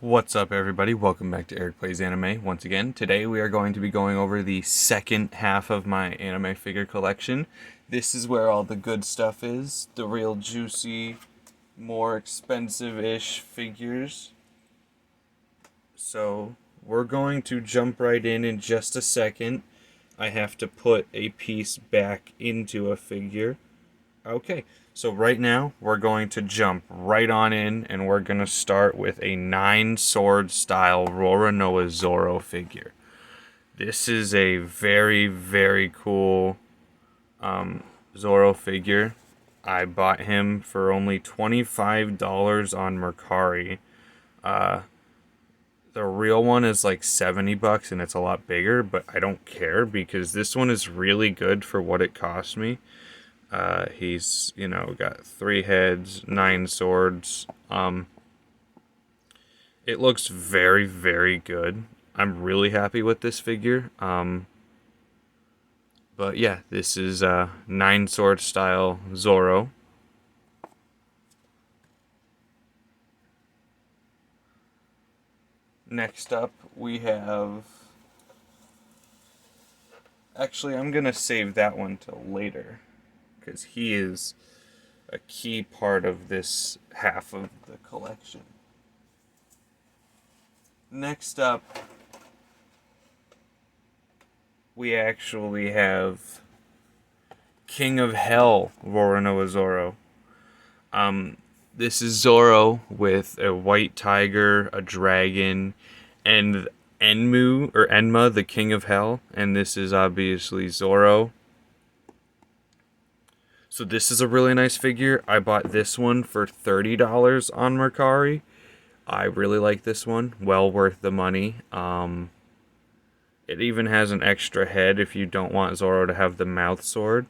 What's up, everybody? Welcome back to Eric Plays Anime once again. Today we are going to be going over the second half of my anime figure collection. This is where all the good stuff is, the real juicy, more expensive-ish figures. So we're going to jump right in just a second. I have to put a piece back into a figure. Okay, so right now we're going to jump right on in and we're going to start with a 9 sword style Roronoa Zoro figure. This is a very cool Zoro figure. I bought him for only $25 on Mercari. The real one is like $70 and it's a lot bigger, but I don't care because this one is really good for what it cost me. He's, got 3 heads, 9 swords. It looks very good. I'm really happy with this figure. But yeah, this is 9 sword style Zoro. Next up, we have... Actually, I'm going to save that one till later, because he is a key part of this half of the collection. Next up, we actually have King of Hell Roronoa Zoro. This is Zoro with a white tiger, a dragon, and Enma, the King of Hell, and this is obviously Zoro. So this is a really nice figure. I bought this one for $30 on Mercari. I really like this one. Well worth the money. It even has an extra head if you don't want Zoro to have the mouth sword.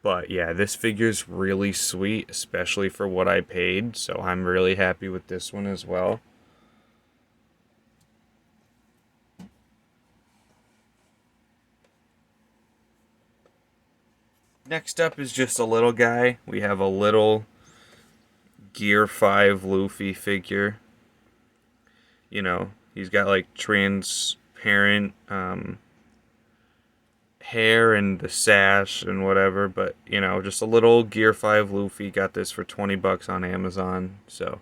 But yeah, this figure's really sweet, especially for what I paid. So I'm really happy with this one as well. Next up is just a little guy. We have a little Gear 5 Luffy figure. He's got like transparent hair and the sash and whatever, but just a little Gear 5 Luffy. Got this for $20 on Amazon, so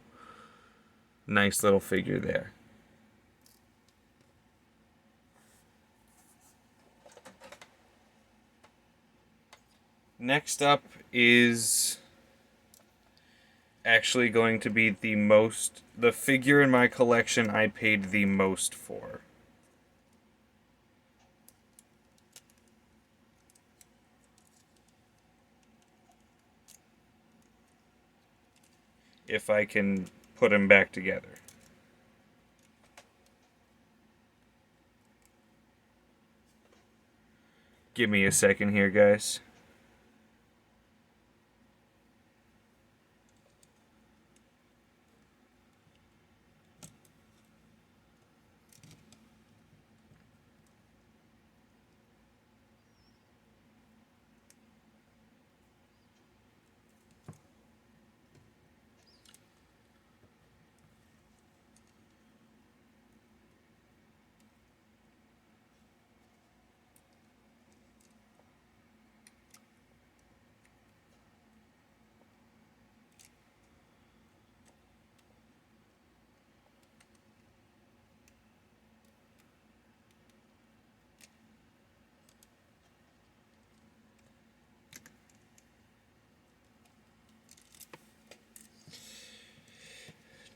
nice little figure there. Next up is actually going to be the figure in my collection I paid the most for. If I can put him back together. Give me a second here, guys.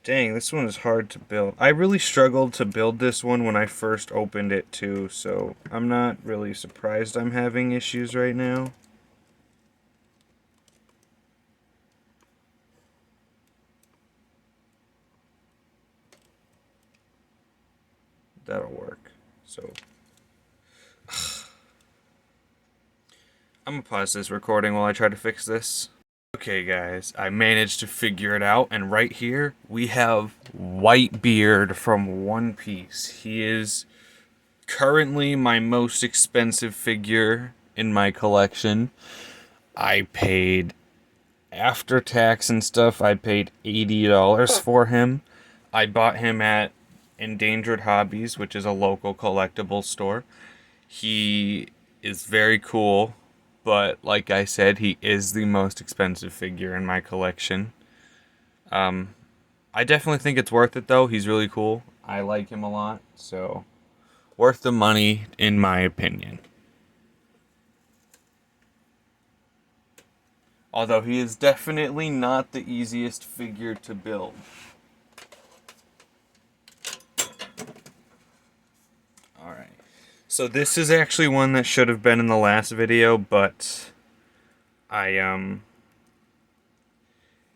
Dang, this one is hard to build. I really struggled to build this one when I first opened it too, so I'm not really surprised I'm having issues right now. That'll work. So I'm gonna pause this recording while I try to fix this. Okay, guys, I managed to figure it out, and right here we have Whitebeard from One Piece. He is currently my most expensive figure in my collection. I paid, after tax and stuff, I paid $80 for him. I bought him at Endangered Hobbies, which is a local collectible store. He is very cool, but like I said, he is the most expensive figure in my collection. I definitely think it's worth it though. He's really cool. I like him a lot, so worth the money in my opinion. Although he is definitely not the easiest figure to build. Alright. So this is actually one that should have been in the last video, but I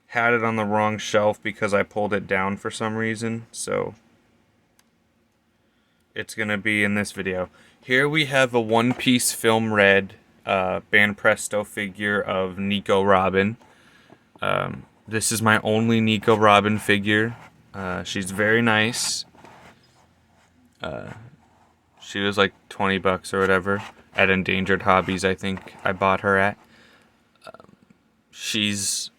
had it on the wrong shelf because I pulled it down for some reason, so it's gonna be in this video. Here we have a One Piece Film Red Banpresto figure of Nico Robin. This is my only Nico Robin figure. She's very nice. She was like $20 or whatever at Endangered Hobbies, I think I bought her at. She's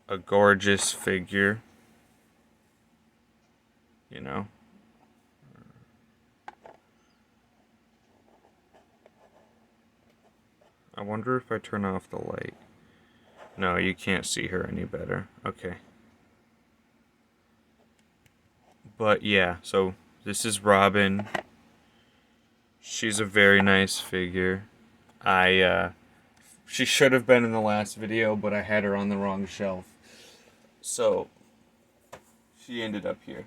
a gorgeous figure. You know. I wonder if I turn off the light. No, you can't see her any better. Okay. But yeah, so this is Robin. She's a very nice figure. She should have been in the last video, but I had her on the wrong shelf. So, she ended up here.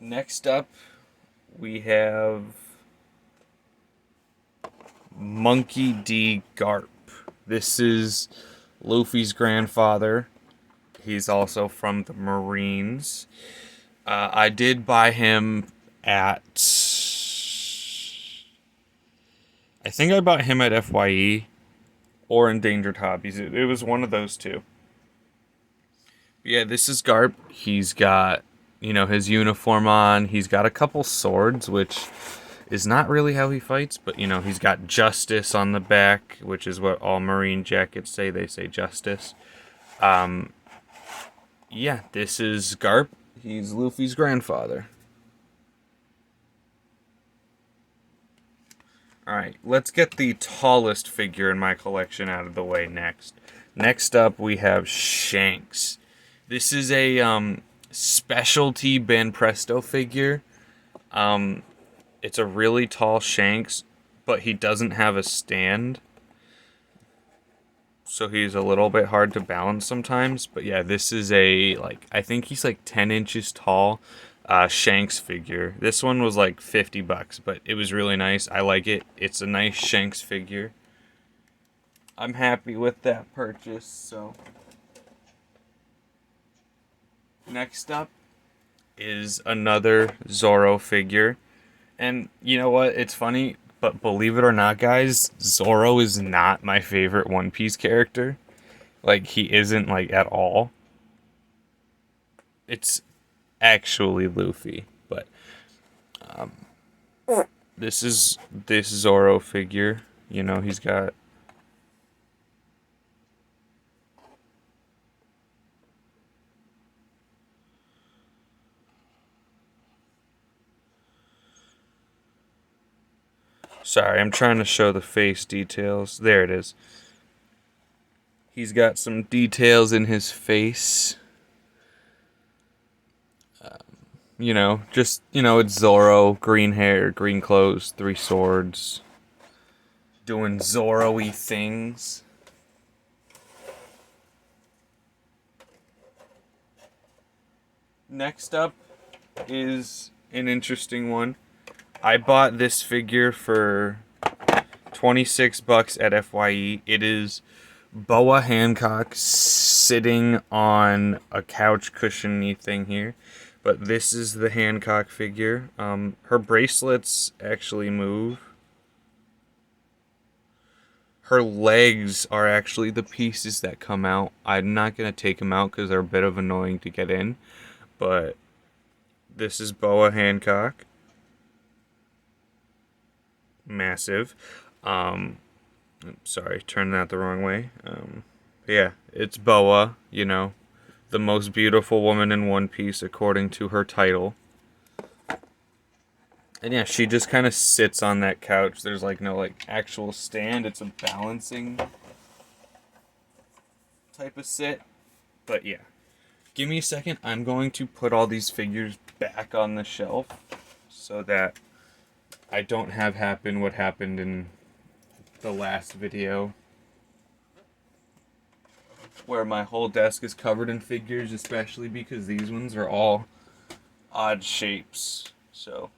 Next up, we have Monkey D. Garp. This is Luffy's grandfather. He's also from the Marines. I did buy him at... I think I bought him at FYE or Endangered Hobbies. It was one of those two. But yeah, this is Garp. He's got, his uniform on. He's got a couple swords, which is not really how he fights, but, he's got justice on the back, which is what all Marine jackets say. They say justice. Yeah, this is Garp. He's Luffy's grandfather. Alright, let's get the tallest figure in my collection out of the way next. Next up, we have Shanks. This is a specialty Banpresto figure. It's a really tall Shanks, but he doesn't have a stand. So he's a little bit hard to balance sometimes. But yeah, this is I think he's like 10 inches tall. Shanks figure. This one was like $50, but it was really nice. I like it. It's a nice Shanks figure. I'm happy with that purchase, so. Next up is another Zoro figure. And you know what? It's funny, but believe it or not, guys, Zoro is not my favorite One Piece character. Like, he isn't, at all. It's actually Luffy, but this is this Zoro figure. He's got sorry, I'm trying to show the face details. There it is. He's got some details in his face. It's Zoro, green hair, green clothes, 3 swords, doing Zoro-y things. Next up is an interesting one. I bought this figure for $26 at FYE. It is Boa Hancock sitting on a couch cushiony thing here. But this is the Hancock figure. Her bracelets actually move. Her legs are actually the pieces that come out. I'm not going to take them out because they're a bit of annoying to get in. But this is Boa Hancock. Massive. Sorry, turned that the wrong way. Yeah, it's Boa, the most beautiful woman in One Piece according to her title. And yeah, she just kind of sits on that couch. There's like no like actual stand. It's a balancing type of sit. But yeah. Give me a second. I'm going to put all these figures back on the shelf so that I don't have happen what happened in the last video, where my whole desk is covered in figures, especially because these ones are all odd shapes. So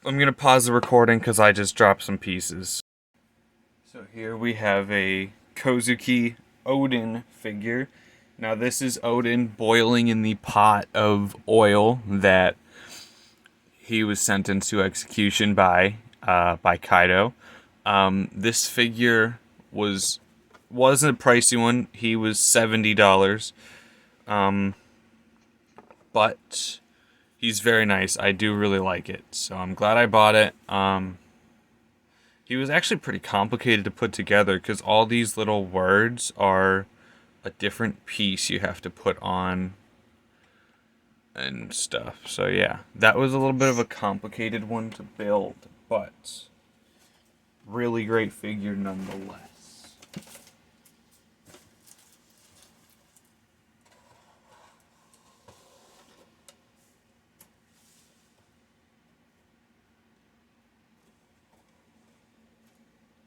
I'm gonna pause the recording because I just dropped some pieces. So here we have a Kozuki Odin figure. Now this is Odin boiling in the pot of oil that he was sentenced to execution by Kaido. This figure wasn't a pricey one. He was $70. But he's very nice. I do really like it, so I'm glad I bought it. He was actually pretty complicated to put together because all these little words are a different piece you have to put on and stuff. So yeah, that was a little bit of a complicated one to build, but really great figure nonetheless.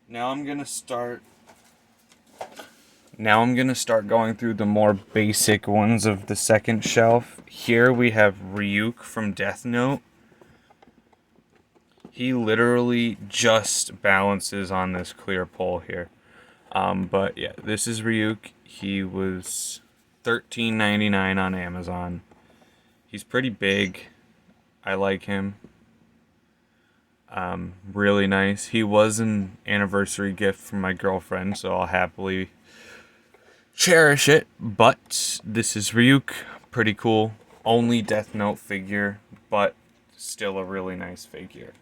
Now I'm gonna start going through the more basic ones of the second shelf. Here we have Ryuk from Death Note. He literally just balances on this clear pole here. But yeah, this is Ryuk. He was $13.99 on Amazon. He's pretty big. I like him. Really nice. He was an anniversary gift from my girlfriend, so I'll happily cherish it. But this is Ryuk. Pretty cool. Only Death Note figure, but still a really nice figure.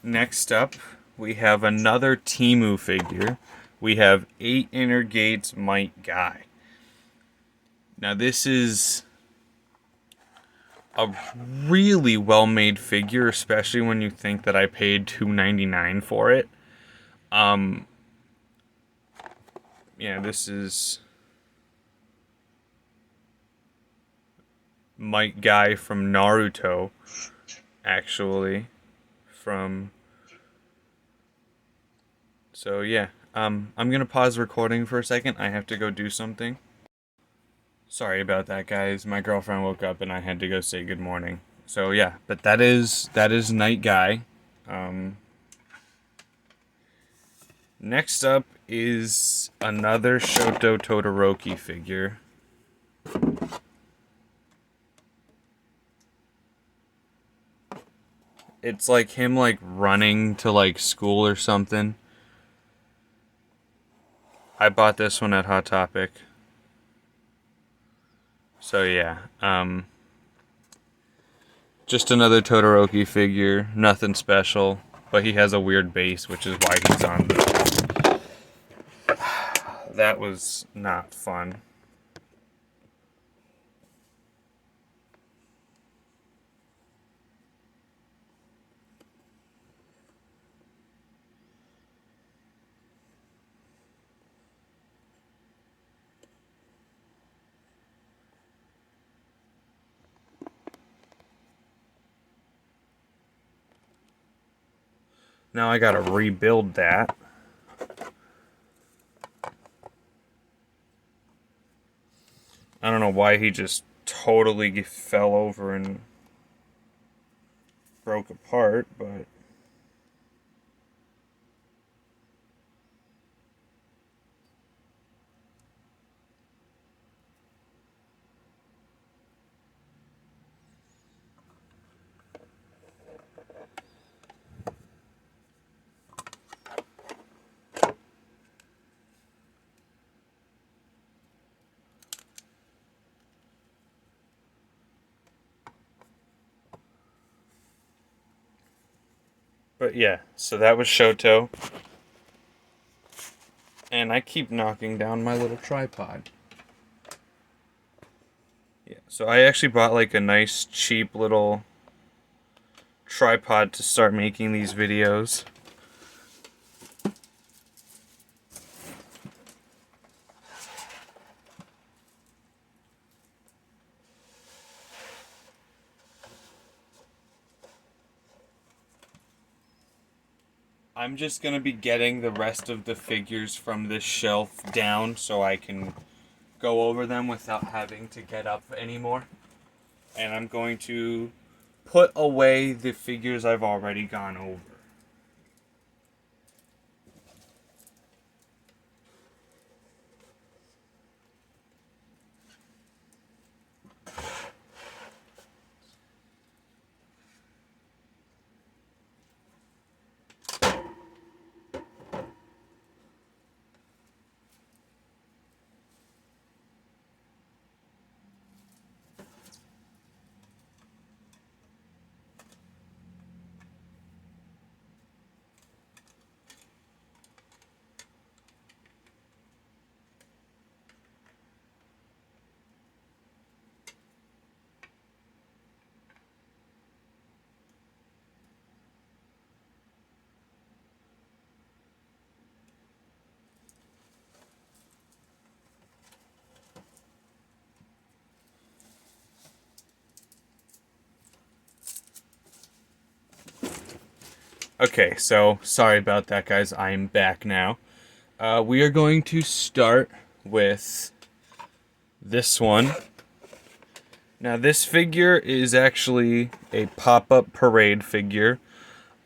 Next up, we have another Temu figure. We have 8 Inner Gates Might Guy. Now this is a really well-made figure, especially when you think that I paid $2.99 for it. Yeah, this is Might Guy from Naruto, actually. So yeah, I'm gonna pause recording for a second. I have to go do something. Sorry about that, guys. My girlfriend woke up and I had to go say good morning. So yeah, but that is Night Guy. Next up is another Shoto Todoroki figure. It's like him like running to like school or something. I bought this one at Hot Topic. So yeah, just another Todoroki figure, nothing special, but he has a weird base, which is why he's on the... That was not fun. Now I gotta rebuild that. I don't know why he just totally fell over and broke apart, but... But yeah, so that was Shoto. And I keep knocking down my little tripod. Yeah, so I actually bought like a nice cheap little tripod to start making these videos. I'm just going to be getting the rest of the figures from this shelf down so I can go over them without having to get up anymore. And I'm going to put away the figures I've already gone over. Okay, so sorry about that, guys. I'm back now. We are going to start with this one. Now, this figure is actually a pop-up parade figure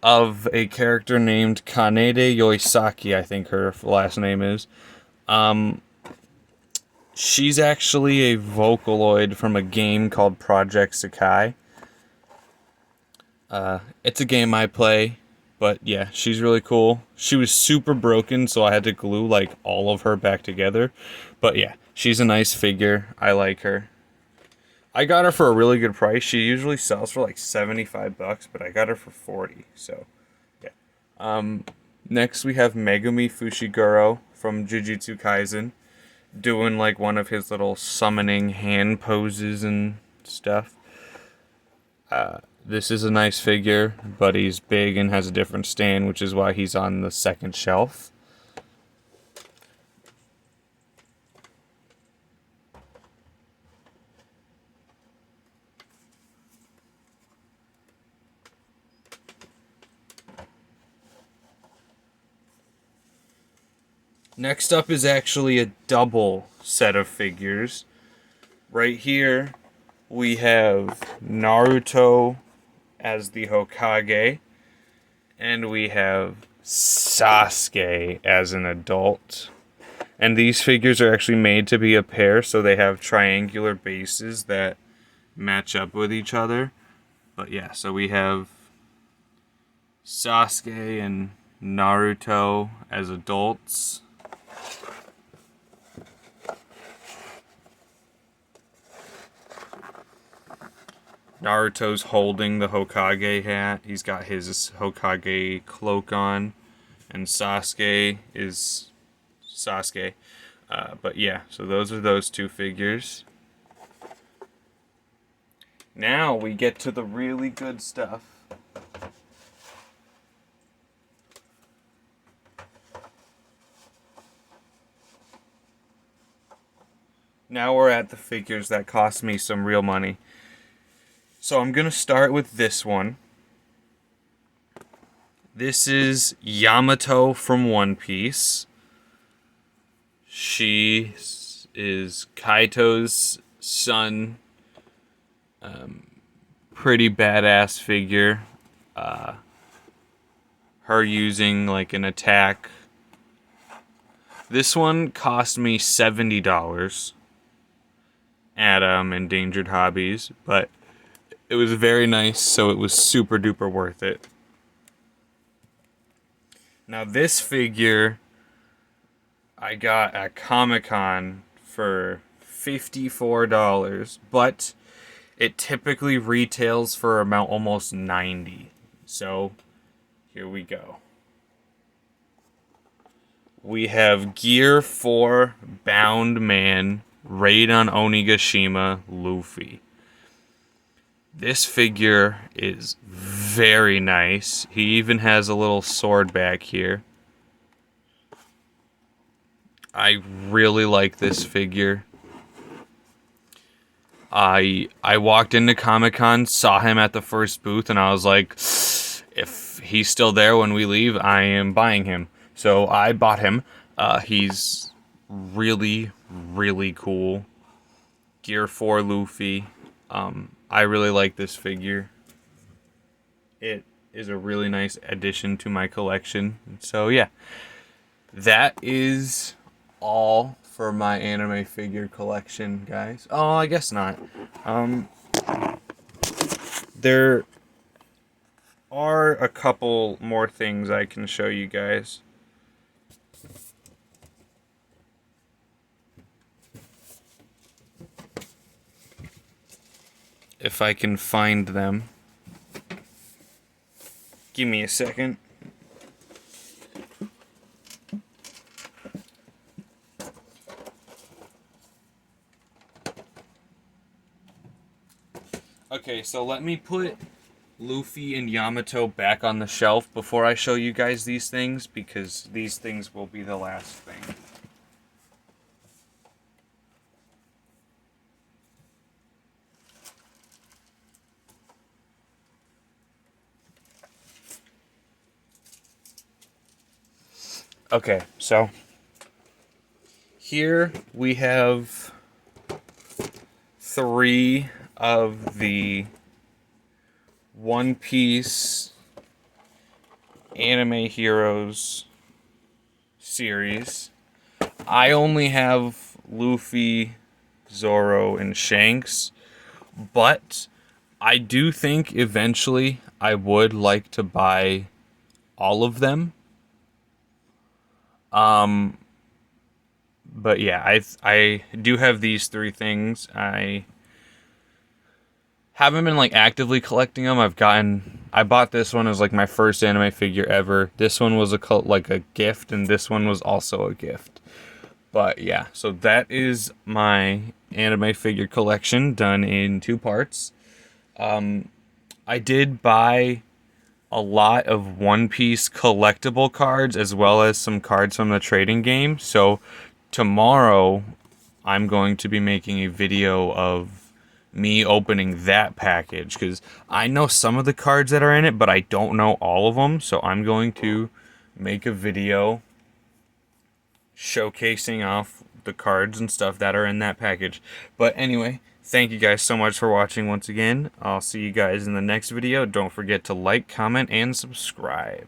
of a character named Kanede Yoisaki, I think her last name is. She's actually a Vocaloid from a game called Project Sakai. It's a game I play, but yeah, she's really cool. She was super broken, so I had to glue like all of her back together. But yeah, she's a nice figure. I like her. I got her for a really good price. She usually sells for like $75, but I got her for 40. So, yeah. Next we have Megumi Fushiguro from Jujutsu Kaisen doing like one of his little summoning hand poses and stuff. This is a nice figure, but he's big and has a different stand, which is why he's on the second shelf. Next up is actually a double set of figures. Right here, we have Naruto as the Hokage, and we have Sasuke as an adult. And these figures are actually made to be a pair, so they have triangular bases that match up with each other. But yeah, so we have Sasuke and Naruto as adults. Naruto's holding the Hokage hat. He's got his Hokage cloak on. And Sasuke is Sasuke. But yeah, so those are those two figures. Now we get to the really good stuff. Now we're at the figures that cost me some real money. So I'm going to start with this one. This is Yamato from One Piece. She is Kaito's son. Pretty badass figure. Her using like an attack. This one cost me $70 at Endangered Hobbies, but it was very nice, so it was super duper worth it. Now this figure I got at Comic-Con for $54, but it typically retails for about almost $90. So Here we go. We have Gear 4 Bound Man Raid on Onigashima Luffy. This figure is very nice. He even has a little sword back here. I really like this figure. I walked into Comic-Con, saw him at the first booth, and I was like, if he's still there when we leave, I am buying him. So I bought him. He's really, really cool. Gear 4 Luffy. I really like this figure. It is a really nice addition to my collection. So yeah, that is all for my anime figure collection, guys. Oh, I guess not. There are a couple more things I can show you guys. If I can find them. Give me a second. Okay, so let me put Luffy and Yamato back on the shelf before I show you guys these things, because these things will be the last thing. Okay, so here we have 3 of the One Piece Anime Heroes series. I only have Luffy, Zoro, and Shanks, but I do think eventually I would like to buy all of them. But yeah, I do have these 3 things. I haven't been like actively collecting them. I bought this one as like my first anime figure ever. This one was a gift, and this one was also a gift. But yeah, so that is my anime figure collection done in 2 parts. I did buy a lot of One Piece collectible cards as well as some cards from the trading game. So tomorrow I'm going to be making a video of me opening that package, because I know some of the cards that are in it, but I don't know all of them. So I'm going to make a video showcasing off the cards and stuff that are in that package. But anyway, thank you guys so much for watching once again. I'll see you guys in the next video. Don't forget to like, comment, and subscribe.